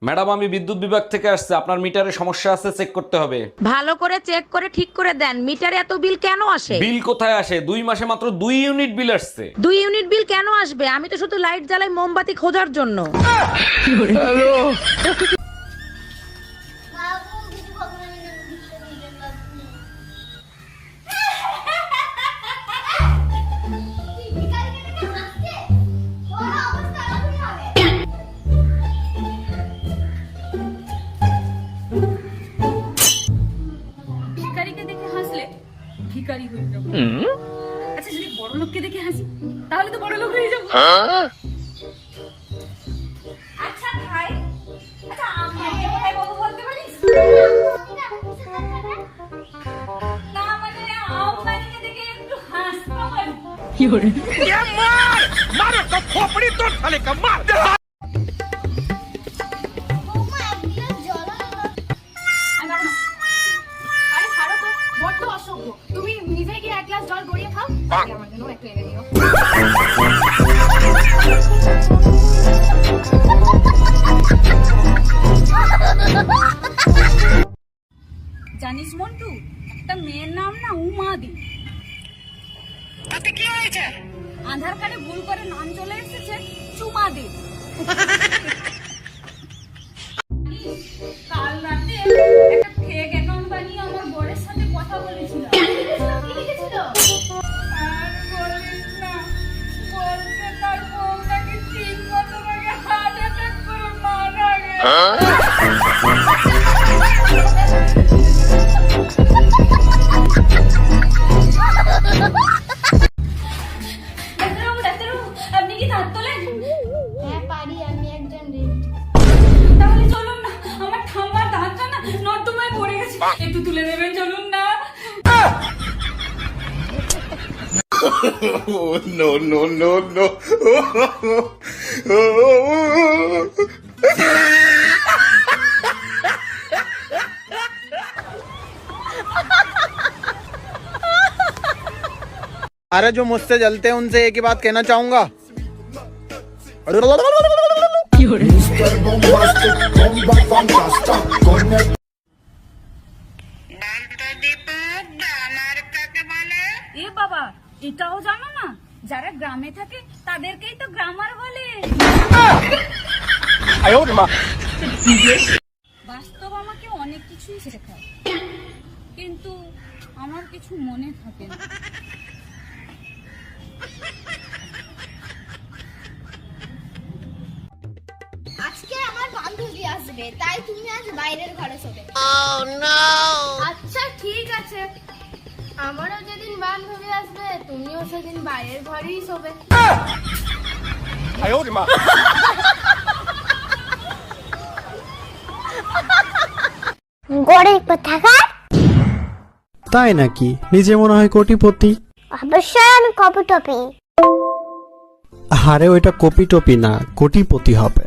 Madam, আমি বিদ্যুৎ বিভাগ থেকে আসছে, আপনার মিটারে সমস্যা আছে, চেক করতে হবে। ভালো করে চেক করে ঠিক করে দেন। মিটারে এত বিল কেন আসে? বিল কোথায় আসে? 2 মাসে মাত্র 2 ইউনিট বিল আসছে। 2 ইউনিট বিল কেন আসবে? আমি তো শুধু লাইট জ্বালাই মোমবাতি খোঁজার জন্য। ভিখারিকে দেখে হাসলে ভিখারি হয়ে যাবো। আচ্ছা, যদি বড় লোককে দেখে হাসি তাহলে তো বড় লোক হয়ে যাবো। আচ্ছা ভাই, আচ্ছা আমাকে ভাই বাবু বলতে পারিস? না মানে আম্বানিকে দেখে একটু হাসতে পারি। কি করে? मारो तो खोपड़ी तो साले का मार दे। আরে ছাড়ো তো, বড্ড অসভ্য। তুমি নিজে গিয়ে এক গ্লাস জল গড়িয়ে খাও, আমার জন্য একটু এনে দিও। জানিস মন্টু, একটা মেয়ের নাম না উমাদি। তাতে কি হয়েছে? আধার কার্ডে ভুল করে নাম চলে এসেছে চুমাদি। কাল রাতে একটা ফেক অ্যাকাউন্ট বানিয়ে আমার বরের সাথে কথা বলেছিল। কি লিখেছিল? আর বলিস না, বলতে তার বউ নাকি 3 বছর আগে হার্ট অ্যাটাক করে মারা গেছে। আপনি কি দাঁত তোলেন? হ্যাঁ পারি, আমি একজন তাহলে চলুন না, আমার ঠাম্মার দাঁতটা না নর্দমায় পড়ে গেছে, একটু তুলে দেবেন, চলুন না। No no no no. अरे जो मुझसे जलते हैं उनसे एक ही बात कहना चाहूंगा। এ বাবা, এটাও জানো না? যারা গ্রামে থাকে তাদেরকেই তো গ্রামার বলে। বাস্তব আমাকে অনেক কিছুই শেখায়, কিন্তু আমার কিছু মনে থাকে না। আজকে আমার বান্ধবী আসবে, তাই তুমি আজ বাইরের ঘরে শোবে। আচ্ছা ঠিক আছে, আমারও যেদিন বান্ধবী আসবে তুমিও সেদিন বাইরের ঘরেই শোবে। গরিব কোথাকার? তাই নাকি? নিজে মনে হয় কোটিপতি। অবশ্যই আমি কপি টপি। আরে ওইটা কপি টপি না, কোটিপতি হবে।